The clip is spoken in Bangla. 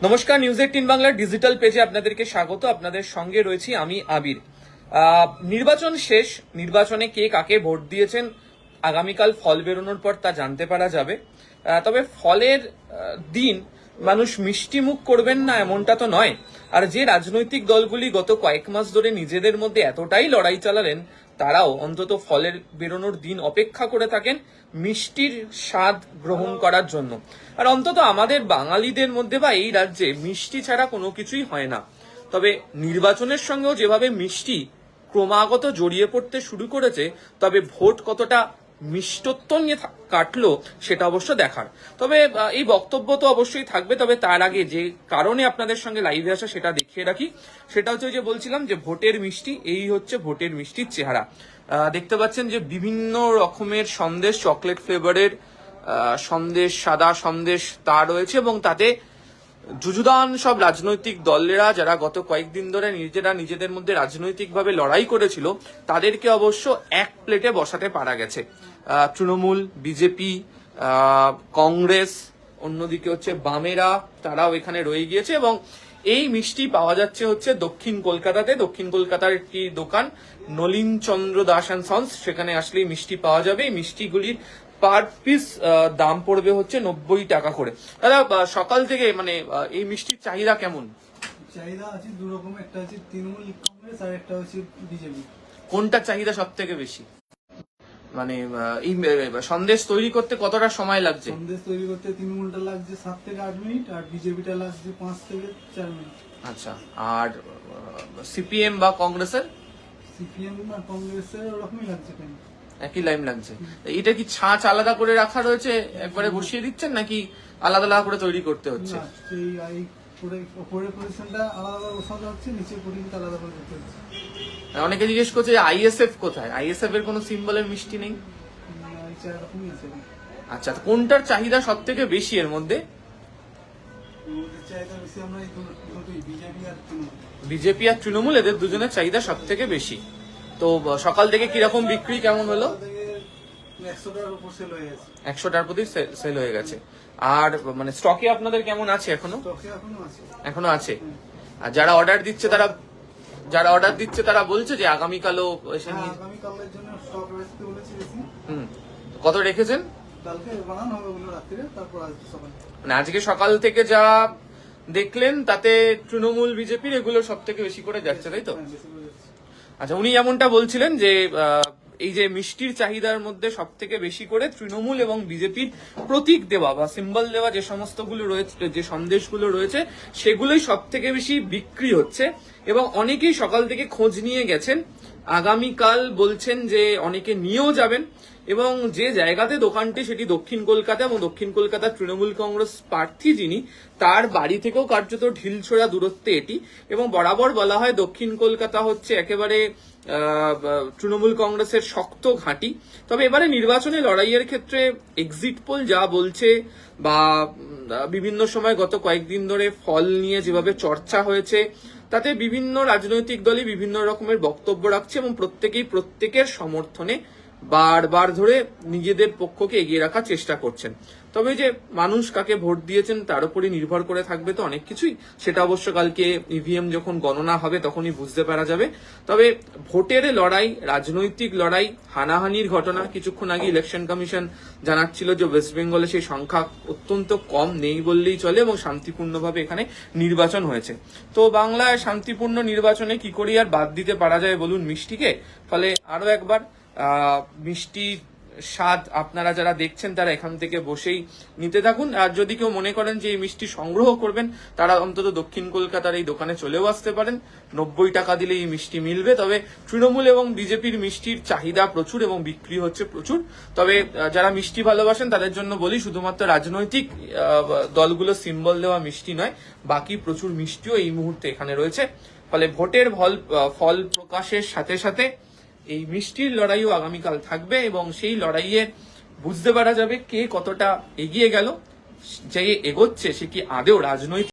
নমস্কার, নিউজ 18 বাংলার ডিজিটাল পেজে আপনাদেরকে স্বাগত। আপনাদের সঙ্গে রয়েছি আমি আবির। নির্বাচন শেষ, নির্বাচনে কে কাকে ভোট দিয়েছেন আগামীকাল ফল বেরোনোর পর তা জানতে পারা যাবে। তবে ফলের দিন মানুষ মিষ্টি মুখ করবেন না এমনটা তো নয়। আর যে রাজনৈতিক দলগুলি গত কয়েক মাস ধরে নিজেদের মধ্যে এতটাই লড়াই চালালেন, তারাও অন্তত ফলের বেরোনোর দিন অপেক্ষা করে থাকেন মিষ্টির স্বাদ গ্রহণ করার জন্য। আর অন্তত আমাদের বাঙালিদের মধ্যে বা এই রাজ্যে মিষ্টি ছাড়া কোনো কিছুই হয় না। তবে নির্বাচনের সঙ্গেও যেভাবে মিষ্টি ক্রমাগত জড়িয়ে পড়তে শুরু করেছে, তবে ভোট কতটা মিষ্টত্ব নিয়ে কাটলো সেটা অবশ্য দেখার। তবে এই বক্তব্য তো অবশ্যই থাকবে, তবে তার আগে যে কারণে আপনাদের সঙ্গে লাইভে আসা সেটা দেখিয়ে রাখি। সেটা হচ্ছে যে বলছিলাম যে ভোটের মিষ্টি, এই হচ্ছে ভোটের মিষ্টির চেহারা। দেখতে পাচ্ছেন যে বিভিন্ন রকমের সন্দেশ, চকলেট ফ্লেভারের সন্দেশ, সাদা সন্দেশ তা রয়েছে, এবং তাতে যুযুদান সব রাজনৈতিক দলেরা যারা গত কয়েকদিন ধরে নিজেদের মধ্যে রাজনৈতিকভাবে লড়াই করেছিল, তাদেরকে অবশ্য এক প্লেটে বসাতে পারা গেছে। তৃণমূল, বিজেপি, কংগ্রেস, অন্যদিকে হচ্ছে বামেরা, তারাও এখানে রয়ে গিয়েছে। এবং এই মিষ্টি পাওয়া যাচ্ছে হচ্ছে দক্ষিণ কলকাতাতে। দক্ষিণ কলকাতার একটি দোকান নলিন চন্দ্র দাস অ্যান্ড সন্স, সেখানে আসলেই মিষ্টি পাওয়া যাবে। এই মিষ্টিগুলির পার পিস দাম পড়বে হচ্ছে 90 টাকা করে। দাদা, সকাল থেকে মানে এই মিষ্টির চাহিদা কেমন? চাহিদা আছে দু রকমের, একটা আছে তৃণমূল কংগ্রেস আর একটা হচ্ছে বিজেপি। কোনটা চাহিদা সব থেকে বেশি? মানে এই সন্দেশ তৈরি করতে কতটা সময় লাগছে? সন্দেশ তৈরি করতে তৃণমূলটা লাগছে 7 থেকে 8 মিনিট, আর বিজেপিটা লাগছে 5 থেকে 4 মিনিট। আচ্ছা, আর সিপিএম বা কংগ্রেসের? সিপিএম আর কংগ্রেসের ওরকমই লাগছে কেন? একই লাইন লাগছে। এটা কি ছাঁচ আলাদা করে রাখা রয়েছে, একবারে বসিয়ে দিচ্ছেন, নাকি আলাদা আলাদা করে তৈরি করতে হচ্ছে? না, এই উপরের পজিশনটা আলাদা বসাতে হচ্ছে, নিচের পজিশনটা আলাদা করে করতে হচ্ছে। অনেকে জিজ্ঞেস করছে যে আইএসএফ কোথায়? আইএসএফ এর কোনো সিম্বলের মিষ্টি নেই? এই 4 রকমই আছে। আচ্ছা, তো কোনটার চাহিদা সব থেকে বেশি এর মধ্যে? ওদের চাহিদা বেশি আমরা এই দুটোই, বিজেপি আর তৃণমূল। বিজেপি আর তৃণমূল, এদের দুজনের চাহিদা সব থেকে বেশি। তো সকাল থেকে কিরকম বিক্রি কেমন হলো? 100 টাকার উপর সেল হয়ে গেছে। 100টার প্রতি সেল হয়ে গেছে। আর মানে স্টকে আপনাদের কেমন আছে এখনো? স্টকে এখনো আছে। এখনো আছে। আর যারা অর্ডার দিচ্ছে তারা বলছে যে আগামীকালও এসে নিয়ে। আগামীকালের জন্য স্টক রাখতে বলেছি বেশি। কত রেখেছেন? কালকে বানানো হবে ওগুলো রাত্রিরে, তারপর আজকে সকালে। মানে আজকে সকাল থেকে যা দেখলেন তাতে তৃণমূল, বিজেপির এগুলো সব থেকে বেশি করে যাচ্ছে, তাই তো? হ্যাঁ, বেশি করে যাচ্ছে। আচ্ছা, উনি এমনটা বলছিলেন যে এই যে মিষ্টির চাহিদার মধ্যে সব থেকে বেশি করে তৃণমূল এবং বিজেপির প্রতীক দেওয়া বা সিম্বল দেওয়া যে সমস্তগুলো রয়েছে, যে সন্দেশগুলো রয়েছে, সেগুলোই সব থেকে বেশি বিক্রি হচ্ছে। এবং অনেকেই সকাল থেকে খোঁজ নিয়ে গেছেন, আগামীকাল বলছেন যে অনেকে নিয়েও যাবেন। এবং যে জায়গাতে দোকানটি, সেটি দক্ষিণ কলকাতা, এবং দক্ষিণ কলকাতার তৃণমূল কংগ্রেস প্রার্থী যিনি, তার বাড়ি থেকেও কার্যত ঢিলছোড়া দূরত্বে এটি। এবং বরাবর বলা হয় দক্ষিণ কলকাতা হচ্ছে একেবারে তৃণমূল কংগ্রেসের শক্ত ঘাঁটি। তবে এবারে নির্বাচনী লড়াইয়ের ক্ষেত্রে এক্সিট পোল যা বলছে, বা বিভিন্ন সময় গত কয়েকদিন ধরে ফল নিয়ে যেভাবে চর্চা হয়েছে, তাতে বিভিন্ন রাজনৈতিক দলই বিভিন্ন রকমের বক্তব্য রাখছে, এবং প্রত্যেকেই প্রত্যেকের সমর্থনে বারবার ধরে নিজেদের পক্ষকে এগিয়ে রাখার চেষ্টা করছেন। তবে যে মানুষ কাকে ভোট দিয়েছেন তার উপরই নির্ভর করে থাকবে তো অনেক কিছুই। সেটা অবশ্য কালকে ইভিএম যখন গণনা হবে তখনই বুঝতে পারা যাবে। তবে ভোটের লড়াই, রাজনৈতিক লড়াই, হানাহানির ঘটনা, কিছুক্ষণ আগে ইলেকশন কমিশন জানাচ্ছিল যে ওয়েস্ট বেঙ্গলে সেই সংখ্যা অত্যন্ত কম, নেই বললেই চলে, এবং শান্তিপূর্ণভাবে এখানে নির্বাচন হয়েছে। তো বাংলায় শান্তিপূর্ণ নির্বাচনে কি করে আর বাদ দিতে পারা যায় বলুন মিষ্টিকে? ফলে আরো একবার মিষ্টির স্বাদ আপনারা যারা দেখছেন তারা এখান থেকে বসেই নিতে থাকুন। আর যদি কেউ মনে করেন যে এই মিষ্টি সংগ্রহ করবেন, তারা অন্তত দক্ষিণ কলকাতার এই দোকানে চলেও আসতে পারেন। 90 টাকা দিলে এই মিষ্টি মিলবে। তবে তৃণমূল এবং বিজেপির মিষ্টির চাহিদা প্রচুর এবং বিক্রি হচ্ছে প্রচুর। তবে যারা মিষ্টি ভালোবাসেন তাদের জন্য বলি, শুধুমাত্র রাজনৈতিক দলগুলো সিম্বল দেওয়া মিষ্টি নয়, বাকি প্রচুর মিষ্টিও এই মুহূর্তে এখানে রয়েছে। ফলে ভোটের ফল প্রকাশের সাথে সাথে এই মিষ্টির লড়াইও আগামীকাল থাকবে, এবং সেই লড়াইয়ে বুঝতে পারা যাবে কে কতটা এগিয়ে গেল। যে এগোচ্ছে সে কি আদেও রাজনৈতিক